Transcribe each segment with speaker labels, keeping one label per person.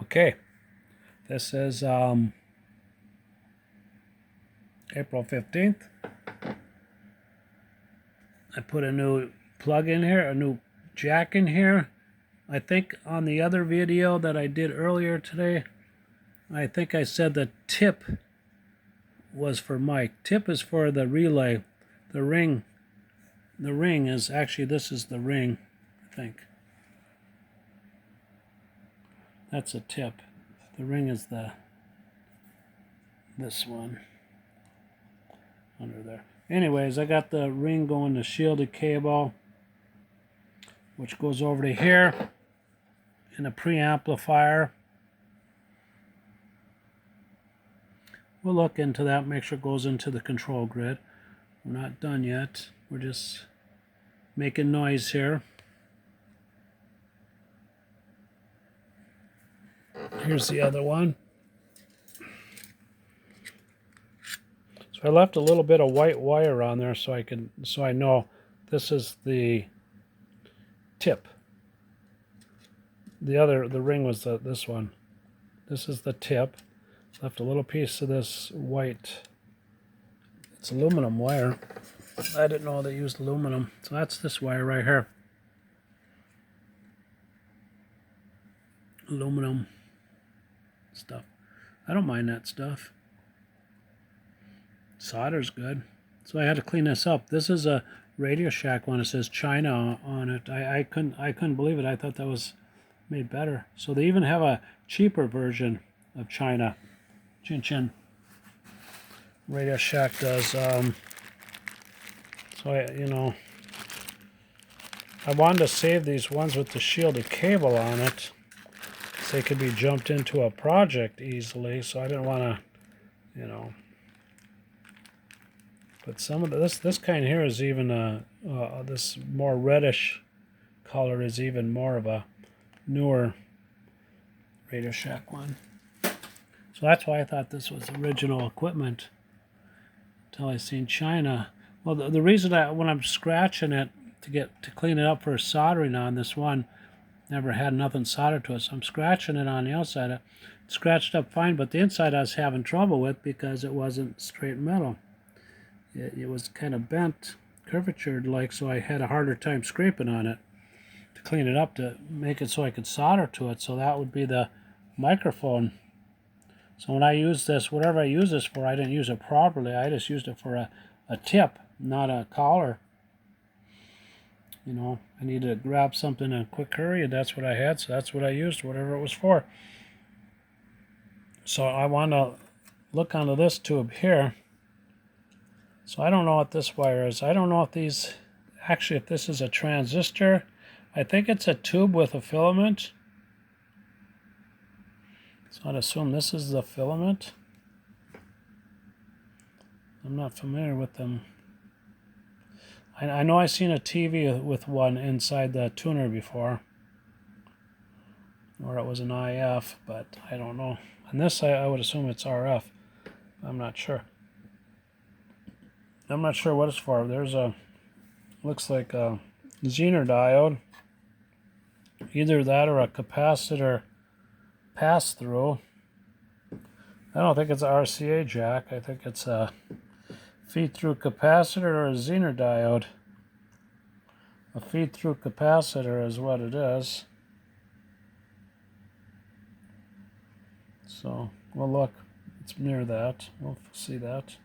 Speaker 1: Okay, this is April 15th. I put a new plug in here, a new jack in here. I think on the other video that I did earlier today, I think I said the tip was for mic. Tip is for the relay. The ring is actually, this is the ring, I think. That's a tip. The ring is this one under there. Anyways, I got the ring going to shielded cable, which goes over to here in a preamplifier. We'll look into that, make sure it goes into the control grid. We're not done yet. We're just making noise here. Here's the other one. So I left a little bit of white wire on there so I know this is the tip. The ring was this one. This is the tip. Left a little piece of this white. It's aluminum wire. I didn't know they used aluminum. So that's this wire right here. Aluminum stuff. I don't mind that stuff. Solder's good. So I had to clean this up. This is a Radio Shack one. It says China on it. I couldn't believe it. I thought that was made better. So they even have a cheaper version of China. Chin Chin. Radio Shack does. So I wanted to save these ones with the shielded cable on it, so they could be jumped into a project easily. So I didn't want to, But some of this kind here is even this more reddish color is even more of a newer Radio Shack one. So that's why I thought this was original equipment until I seen China. Well, the reason when I'm scratching it to clean it up for soldering on this one, never had nothing soldered to it, so I'm scratching it on the outside. It scratched up fine, but the inside I was having trouble with because it wasn't straight metal. It was kind of bent, curvatured like, so I had a harder time scraping on it to clean it up to make it so I could solder to it. So that would be the microphone. So when I use this, whatever I use this for, I didn't use it properly. I just used it for a tip, not a collar. I needed to grab something in a quick hurry, and that's what I had, so that's what I used, whatever it was for. So I want to look onto this tube here. So I don't know what this wire is. I don't know if if this is a transistor. I think it's a tube with a filament. So I'd assume this is the filament. I'm not familiar with them. I know I've seen a TV with one inside the tuner before. Or it was an IF, but I don't know. And this, I would assume it's RF. I'm not sure. I'm not sure what it's for. There's looks like a Zener diode. Either that or a capacitor pass-through. I don't think it's an RCA jack. I think it's a feed-through capacitor or a Zener diode. A feed-through capacitor is what it is. So we'll look. It's near that. We'll see that.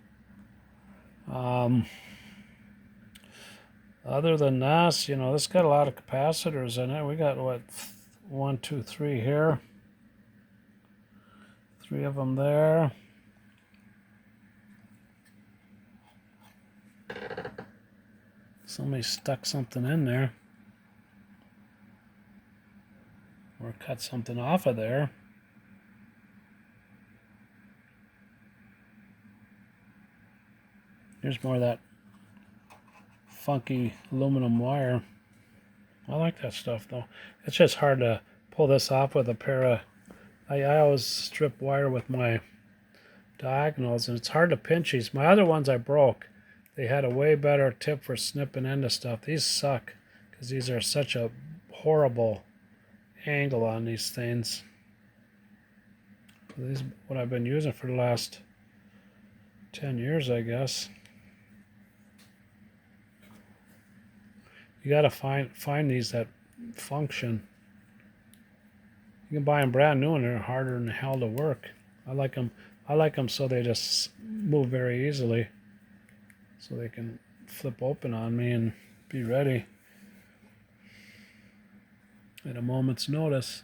Speaker 1: Other than this, this got a lot of capacitors in it. We got, what, 1, 2, 3 here. 3 of them there. Somebody stuck something in there. Or cut something off of there. Here's more of that funky aluminum wire. I like that stuff though. It's just hard to pull this off with a pair of... I always strip wire with my diagonals, and it's hard to pinch these. My other ones I broke. They had a way better tip for snipping into stuff. These suck because these are such a horrible angle on these things. So this is what I've been using for the last 10 years, I guess. You gotta find these that function. You can buy them brand new and they're harder than hell to work. I like them. I like them so they just move very easily, so they can flip open on me and be ready at a moment's notice.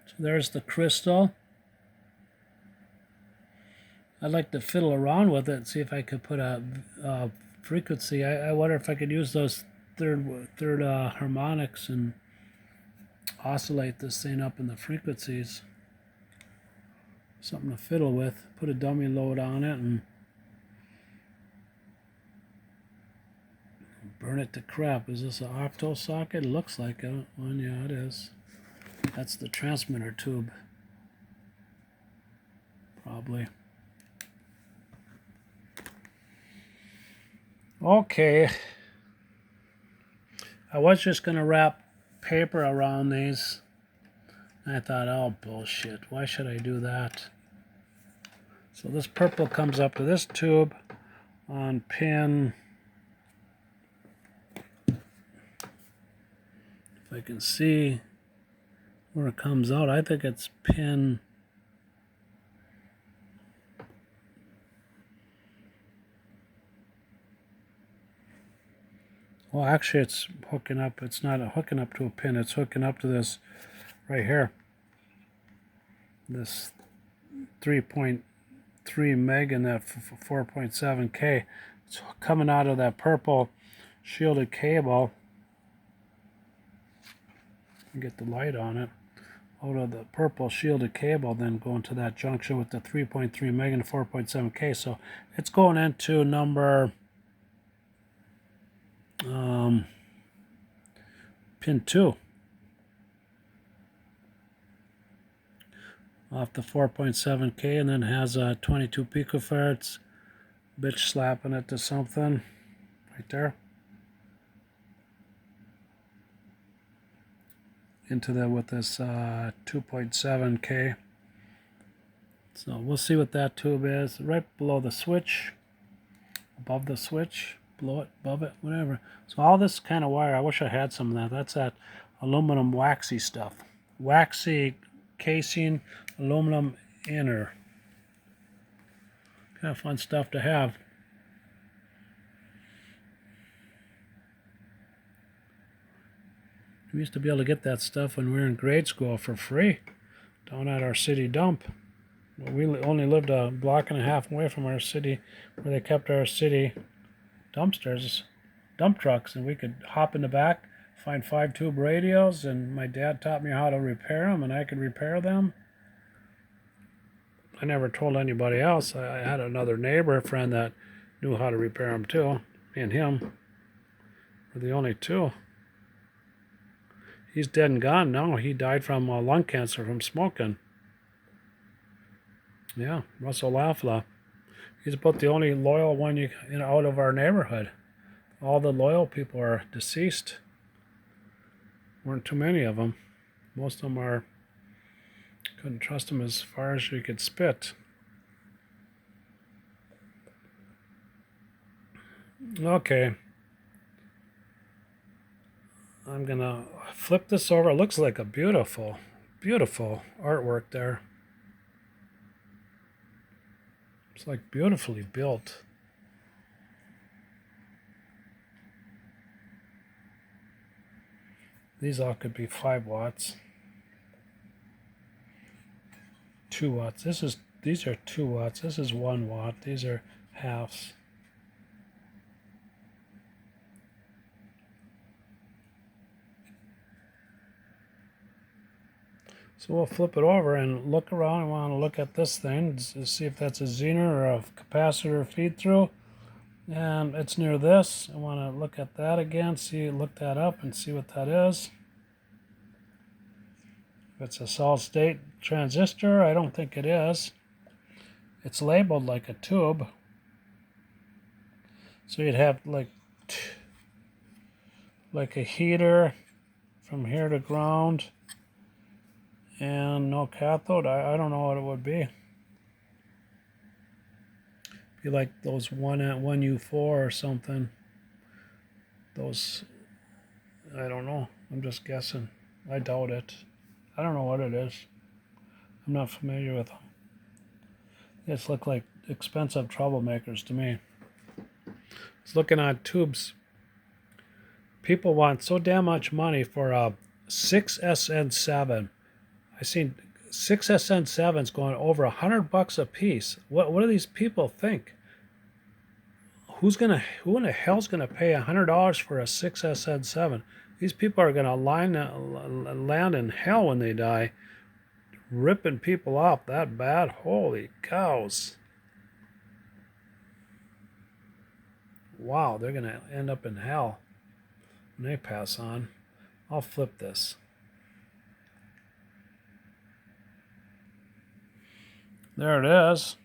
Speaker 1: So there's the crystal. I'd like to fiddle around with it and see if I could put a frequency. I wonder if I could use those third harmonics and oscillate this thing up in the frequencies. Something to fiddle with. Put a dummy load on it and burn it to crap. Is this an octo socket? It looks like it. Well, yeah, it is. That's the transmitter tube. Probably. Okay. I was just going to wrap paper around these. I thought, oh, bullshit. Why should I do that? So this purple comes up to this tube on pin, if I can see where it comes out, I think it's pin, well, actually it's hooking up. It's not hooking up to a pin. It's hooking up to this right here. This 3.3 meg and that 4.7K. It's coming out of that purple shielded cable. Get the light on it. Out of the purple shielded cable, then going to that junction with the 3.3 meg and 4.7K. So it's going into number pin 2 off the 4.7K, and then has a 22 picofarads bitch slapping it to something right there into the with this 2.7K. So we'll see what that tube is. Right below the switch, above the switch, below it, above it, whatever. So all this kind of wire, I wish I had some of that. That's that aluminum waxy stuff. Waxy casing, aluminum inner. Kind of fun stuff to have. We used to be able to get that stuff when we were in grade school for free down at our city dump. We only lived a block and a half away from our city, where they kept our city dumpsters, dump trucks, and we could hop in the back, find 5-tube radios, and my dad taught me how to repair them, and I could repair them. I never told anybody else. I had another neighbor friend that knew how to repair them too. Me and him were the only two. He's dead and gone now. He died from lung cancer from smoking. Yeah, Russell Lafla. He's about the only loyal one out of our neighborhood. All the loyal people are deceased. Weren't too many of them. Most of them are. Couldn't trust them as far as you could spit. Okay. I'm gonna flip this over. It looks like a beautiful, beautiful artwork there. It's like beautifully built. These all could be 5 watts. 2 watts. These are 2 watts. This is 1 watt. These are halves. So we'll flip it over and look around. I want to look at this thing to see if that's a Zener or a capacitor feed through. And it's near this. I want to look at that again, look that up and see what that is. If it's a solid state transistor, I don't think it is. It's labeled like a tube. So you'd have like a heater from here to ground, and no cathode. I don't know what it would be. Be like those 1U4 or something. Those, I don't know. I'm just guessing. I doubt it. I don't know what it is. I'm not familiar with them. They just look like expensive troublemakers to me. I was looking at tubes. People want so damn much money for a 6SN7. I seen 6SN7s going over $100 a piece. What do these people think? Who in the hell's gonna pay $100 for a 6SN7? These people are gonna land in hell when they die, ripping people off that bad. Holy cows! Wow, they're gonna end up in hell when they pass on. I'll flip this. There it is.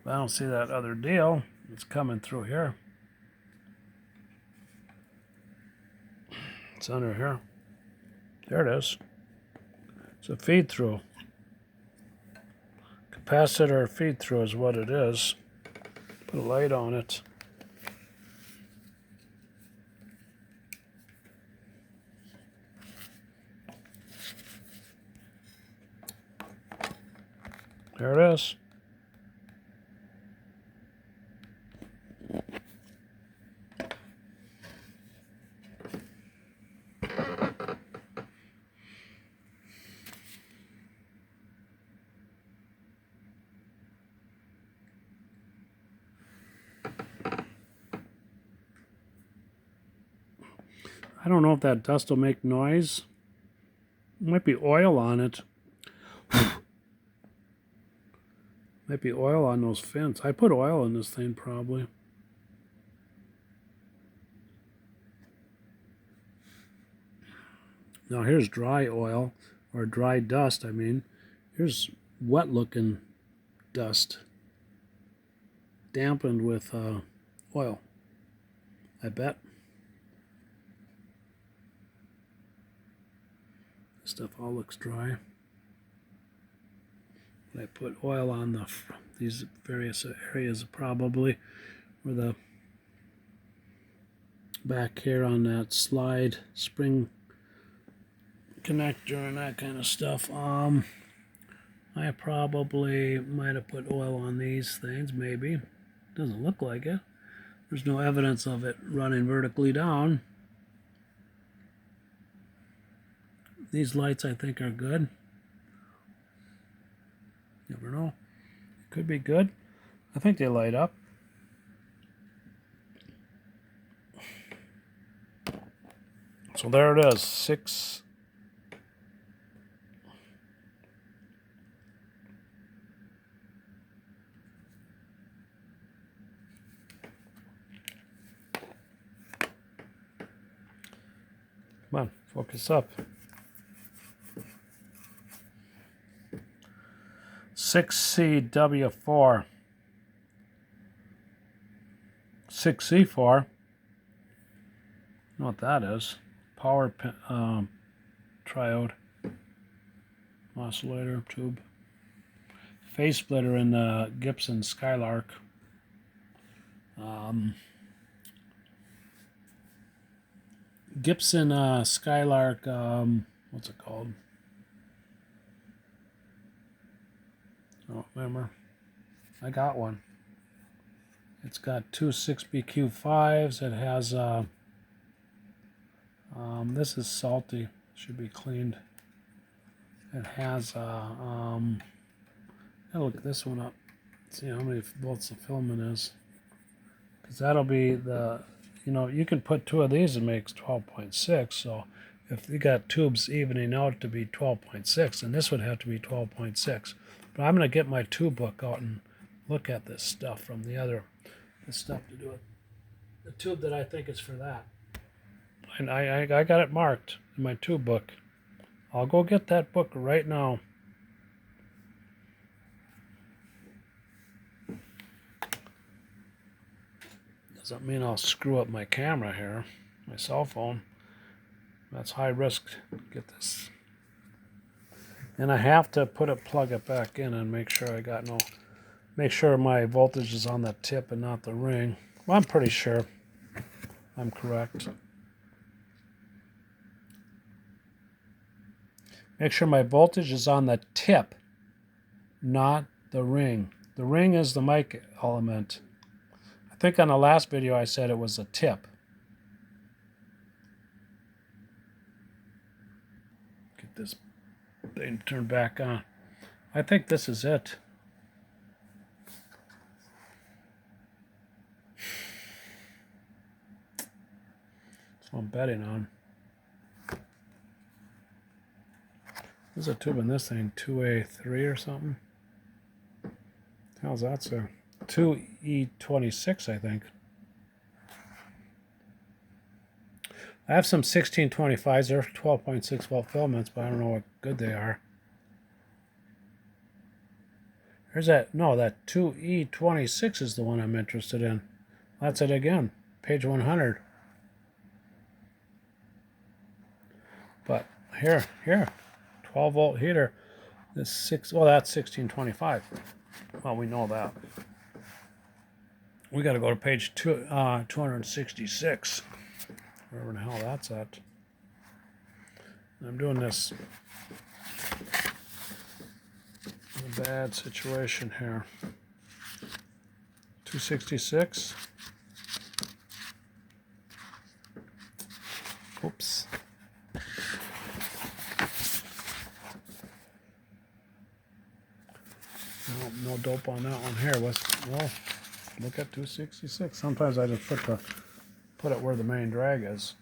Speaker 1: I don't see that other deal. It's coming through here. It's under here. There it is. It's a feed through. Capacitor feed through is what it is. Put a light on it. There it is. I don't know if that dust will make noise. There might be oil on it. Might be oil on those fins. I put oil in this thing probably. Now here's dry oil, or dry dust, I mean. Here's wet looking dust. Dampened with oil, I bet. This stuff all looks dry. I put oil on these various areas probably, where the back here on that slide spring connector and that kind of stuff. I probably might have put oil on these things, maybe. Doesn't look like it. There's no evidence of it running vertically down. These lights I think are good. Never know. Could be good. I think they light up. So there it is. 6. Come on, focus up. 6CW4. 6C4. Know what that is? Power triode oscillator tube. Phase splitter in the Gibson Skylark. Gibson Skylark, what's it called? I don't remember. I got one. It's got two 6BQ5s. It has, this is salty. Should be cleaned. It has, I'll look this one up. See how many volts the filament is. Because that'll be the, you know, you can put two of these and makes 12.6. So if you got tubes evening out to be 12.6, then this would have to be 12.6. But I'm going to get my tube book out and look at this stuff from this stuff to do it. The tube that I think is for that. And I got it marked in my tube book. I'll go get that book right now. Doesn't mean I'll screw up my camera here, my cell phone. That's high risk. Get this. And I have to plug it back in and make sure make sure my voltage is on the tip and not the ring. Well, I'm pretty sure I'm correct. Make sure my voltage is on the tip, not the ring. The ring is the mic element. I think on the last video I said it was the tip. Get this thing turned back on. I think this is it. That's what I'm betting on. There's a tube in this thing, 2A3 or something. How's that, sir? 2E26, I think. I have some 1625s. They're 12.6 volt filaments, but I don't know what good they are. There's that, no, that 2E26 is the one I'm interested in. That's it again, page 100. But here, 12 volt heater. This well, that's 1625. Well, we know that. We got to go to page 266. Wherever the hell that's at. I'm doing this in a bad situation here. 266. Oops. No dope on that one here. Well, look at 266. Sometimes I just put it where the main drag is.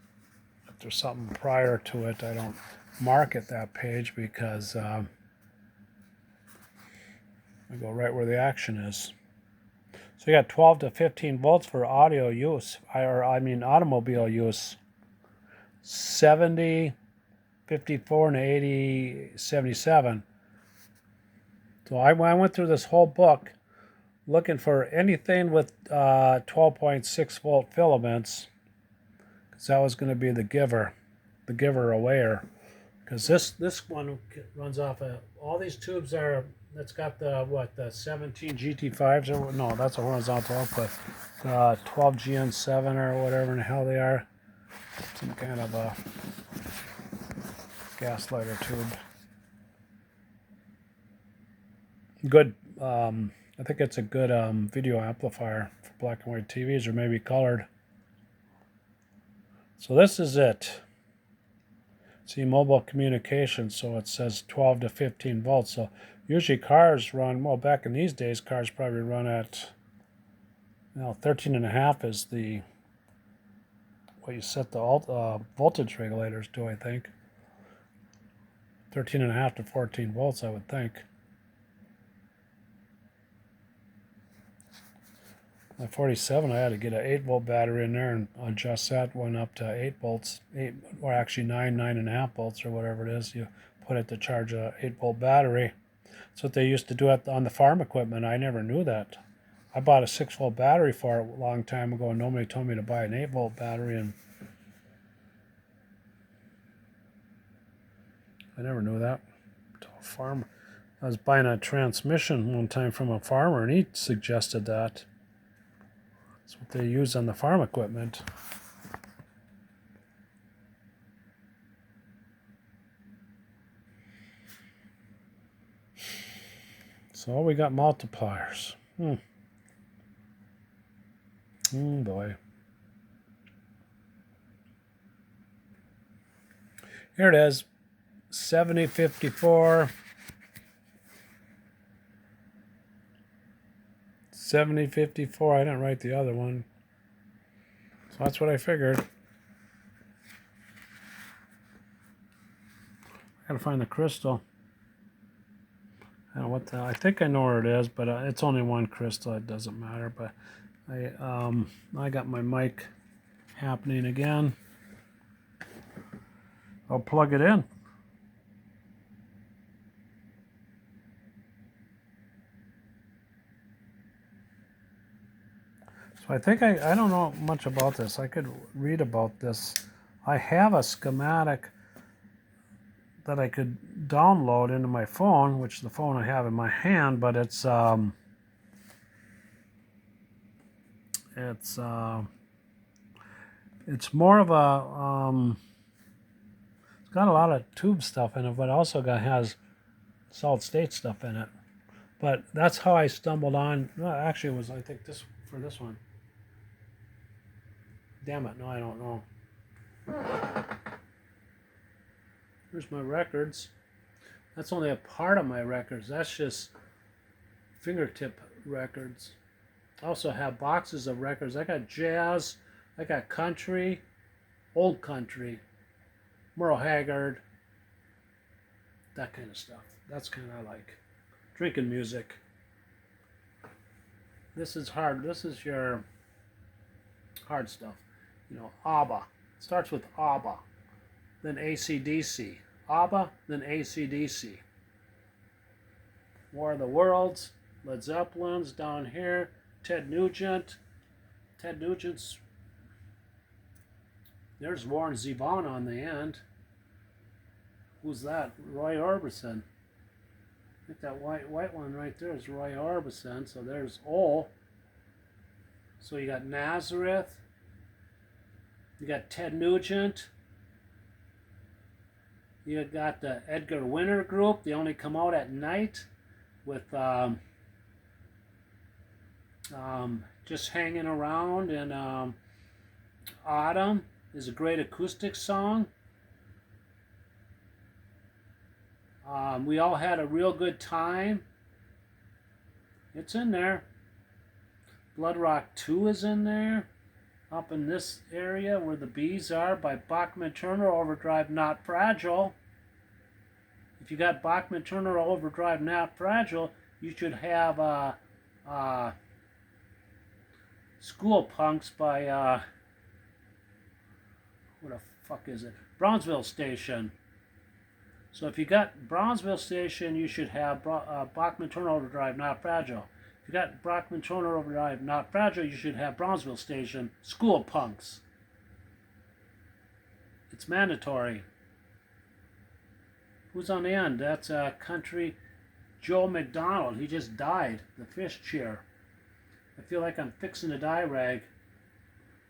Speaker 1: If there's something prior to it, I don't mark it that page because I go right where the action is. So you got 12 to 15 volts for audio use, I mean automobile use. 70, 54, and 80, 77. So I went through this whole book looking for anything with 12.6 volt filaments, because that was going to be the giver awayer. Because this one runs off of all these tubes that's got the 17 GT5s or no, that's a horizontal output. 12 GN7 or whatever in the hell they are. Some kind of a gaslighter tube. Good. I think it's a good video amplifier for black and white TVs, or maybe colored. So this is it. See, mobile communication, so it says 12 to 15 volts. So usually cars run, well, back in these days, cars probably run at, 13.5 is what you set the voltage regulators to, I think. 13.5 to 14 volts, I would think. My 47, I had to get an 8 volt battery in there and adjust that one up to 8 volts, or actually 9.5 volts or whatever it is. You put it to charge a 8 volt battery. That's what they used to do on the farm equipment. I never knew that. I bought a 6 volt battery for it a long time ago, and nobody told me to buy an 8 volt battery, and I never knew that. Farm. I was buying a transmission one time from a farmer, and he suggested that. That's what they use on the farm equipment. So we got multipliers. Boy. Here it is. 7054. 7054. I didn't write the other one. So that's what I figured. I gotta find the crystal. I don't know what I think I know where it is, but it's only one crystal. It doesn't matter. But I got my mic happening again. I'll plug it in. So I think I don't know much about this. I could read about this I have a schematic that I could download into my phone, which the phone I have in my hand, but it's more of a it's got a lot of tube stuff in it, but also has solid state stuff in it. But that's how I stumbled on. No, actually, it was, I think, this for this one. Damn it! No, I don't know. Here's my records. That's only a part of my records. That's just fingertip records. I also have boxes of records. I got jazz, I got country, old country, Merle Haggard, that kind of stuff. That's kind of like drinking music. This is hard. This is your hard stuff. You know, ABBA. It starts with ABBA, then AC/DC. ABBA, then AC/DC. War of the Worlds, Led Zeppelin's down here, Ted Nugent. Ted Nugent's, there's Warren Zevon on the end. Who's that? Roy Orbison. I think that white one right there is Roy Orbison. So there's O. So you got Nazareth. You got Ted Nugent. You got the Edgar Winter Group. They only come out at night with Just Hanging Around, and Autumn is a great acoustic song. We All Had a Real Good Time. It's in there. Blood Rock 2 is in there. Up in this area where the bees are, by Bachman Turner Overdrive, Not Fragile. If you got Bachman Turner Overdrive, Not Fragile, you should have School Punks by what the fuck is it? Brownsville Station. So if you got Brownsville Station, you should have Bachman Turner Overdrive, Not Fragile. If you got Bachman Turner Overdrive, Not Fragile, you should have Brownsville Station, School Punks. It's mandatory. Who's on the end? That's Country Joe McDonald. He just died. The fish cheer. I feel like I'm fixing a dye rag.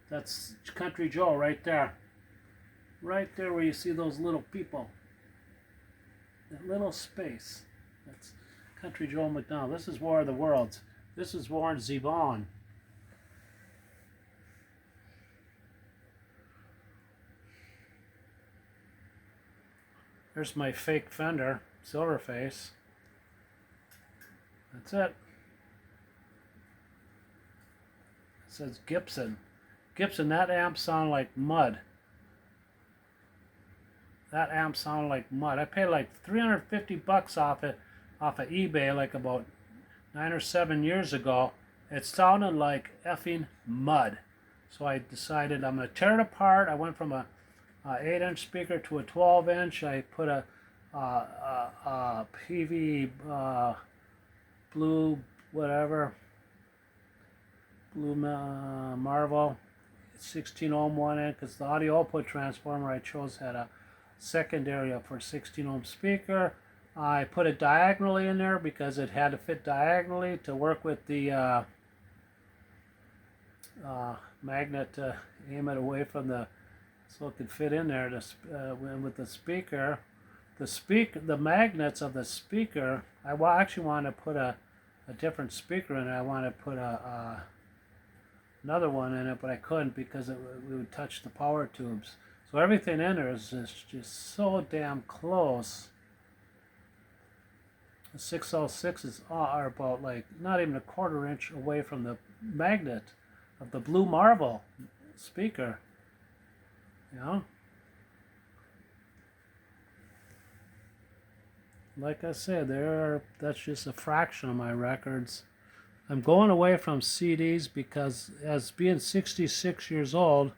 Speaker 1: That's Country Joe right there. Right there where you see those little people. That little space. That's Country Joe McDonald. This is War of the Worlds. This is Warren Zevon. There's my fake Fender, Silverface. That's it. It says Gibson. Gibson, that amp sounded like mud. That amp sounded like mud. I paid like $350 off of eBay like about 9 or 7 years ago. It sounded like effing mud. So I decided I'm going to tear it apart. I went from a 8-inch speaker to a 12-inch. I put a PV blue whatever, blue Marvel 16 ohm one in, because the audio output transformer I chose had a secondary for 16 ohm speaker. I put it diagonally in there because it had to fit diagonally to work with the magnet to aim it away from the, so it could fit in there to, with the speaker. The magnets of the speaker, I actually wanted to put a different speaker in it. I wanted to put another one in it, but I couldn't because it would touch the power tubes. So everything in there is just so damn close. The 606s are about like not even a quarter inch away from the magnet of the blue Marvel speaker. You know? Like I said, that's just a fraction of my records. I'm going away from CDs because as being 66 years old,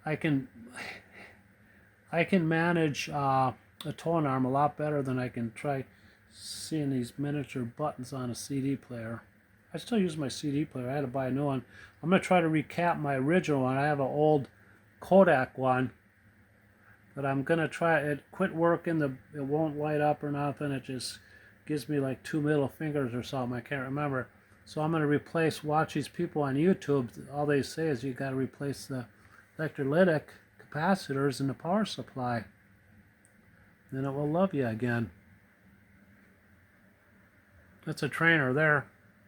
Speaker 1: I can manage a tone arm a lot better than I can try seeing these miniature buttons on a CD player. I still use my CD player. I had to buy a new one. I'm going to try to recap my original one. I have an old Kodak one but I'm gonna try it. Quit working, it won't light up or nothing. It just gives me like 2 middle fingers or something. I can't remember. So I'm gonna watch these people on YouTube. All they say is you gotta replace the electrolytic capacitors in the power supply. Then it will love you again. That's a trainer there.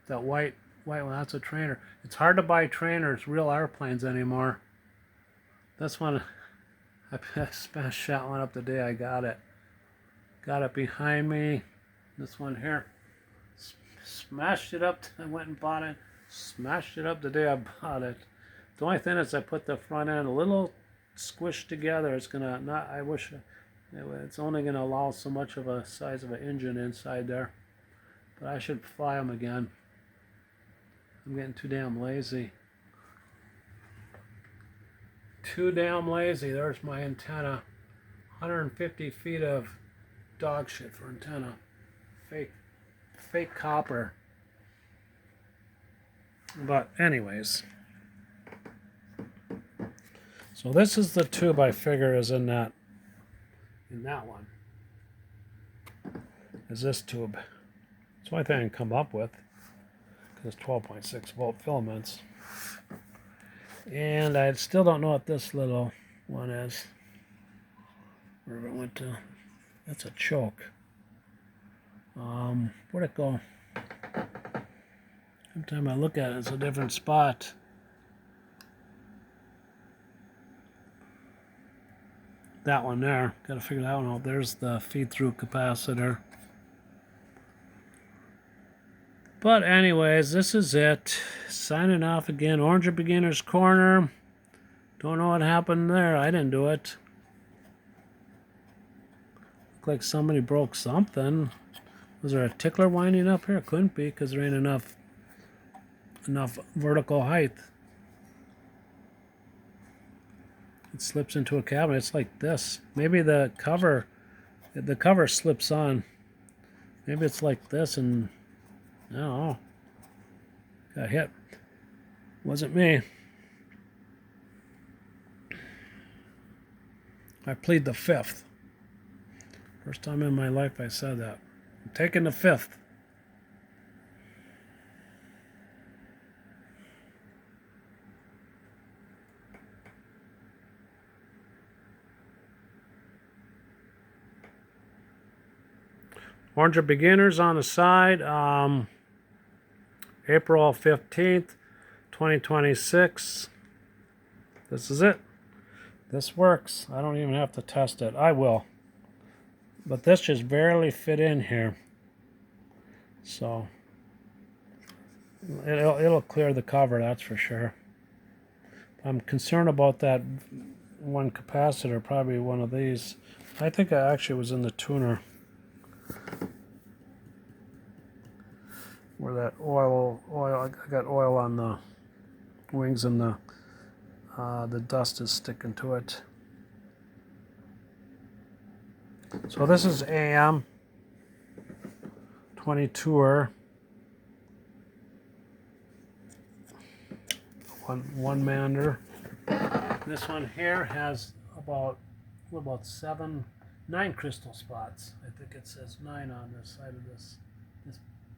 Speaker 1: That white one, that's a trainer. It's hard to buy trainers, real airplanes anymore. This one, I shot one up the day I got it. Got it behind me. This one here. Smashed it up. I went and bought it. Smashed it up the day I bought it. The only thing is I put the front end a little squished together. It's gonna not. I wish it's only gonna allow so much of a size of an engine inside there. But I should fly them again. I'm getting too damn lazy. Too damn lazy. There's my antenna. 150 feet of dog shit for antenna. Fake copper. But anyways. So this is the tube I figure is in that one. Is this tube. That's the only thing I can come up with. Because it's 12.6 volt filaments. And I still don't know what this little one is. Where it went to. That's a choke. Where'd it go? Every time I look at it, it's a different spot. That one there. Got to figure that one out. There's the feed-through capacitor. But anyways, this is it. Signing off again. Orange Beginner's Corner. Don't know what happened there. I didn't do it. Looked like somebody broke something. Was there a tickler winding up here? Couldn't be because there ain't enough vertical height. It slips into a cabinet. It's like this. Maybe the cover slips on. Maybe it's like this and I don't know. Got hit. Wasn't me. I plead the fifth. First time in my life I said that. I'm taking the fifth. Orange Beginners on the side. April 15th, 2026. This is it. This works. I don't even have to test it. I will. But this just barely fit in here. So it'll clear the cover, that's for sure. I'm concerned about that one capacitor, probably one of these. I think I actually was in the tuner. Where that oil, I got oil on the wings and the dust is sticking to it. So this is AM 22'er. One mander. This one here has about 9 crystal spots. I think it says 9 on this side of this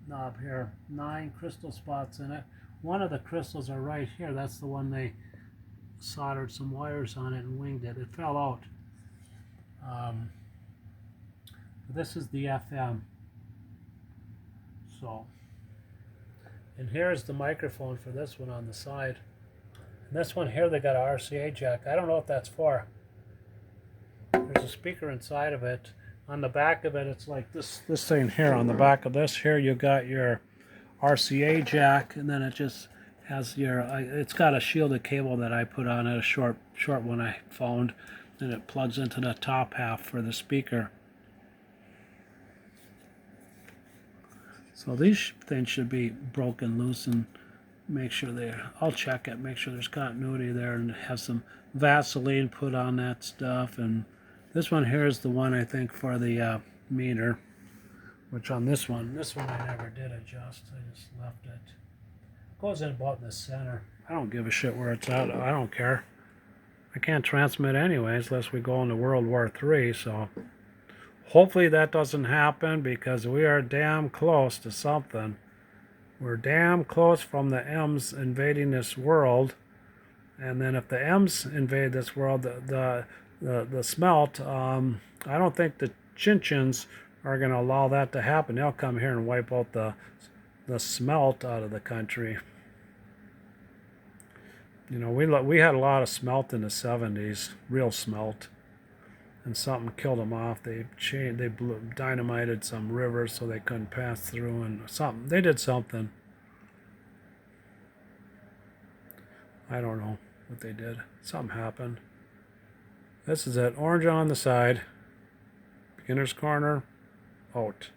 Speaker 1: knob here. 9 crystal spots in it. One of the crystals are right here. That's the one they soldered some wires on it and winged it. It fell out. This is the FM. So, and here's the microphone for this one on the side. And this one here, they got an RCA jack. I don't know what that's for. There's a speaker inside of it. On the back of it, it's like this thing here. On the back of this here, you got your RCA jack, and then it just has your. It's got a shielded cable that I put on it, a short one I found, and it plugs into the top half for the speaker. So these things should be broken loose and make sure I'll check it, make sure there's continuity there, and have some Vaseline put on that stuff. And this one here is the one I think for the meter, which on this one I never did adjust. I just left it. It goes in about in the center. I don't give a shit where it's at. I don't care. I can't transmit anyways unless we go into World War III, so hopefully that doesn't happen because we are damn close to something. We're damn close from the M's invading this world. And then if the M's invade this world, the smelt, I don't think the Chinchins are going to allow that to happen. They'll come here and wipe out the smelt out of the country. You know, we had a lot of smelt in the 70s, real smelt, and something killed them off. They dynamited some rivers so they couldn't pass through, and they did something. I don't know what they did. Something happened. This is it. Orange on the side. Beginner's corner. Out.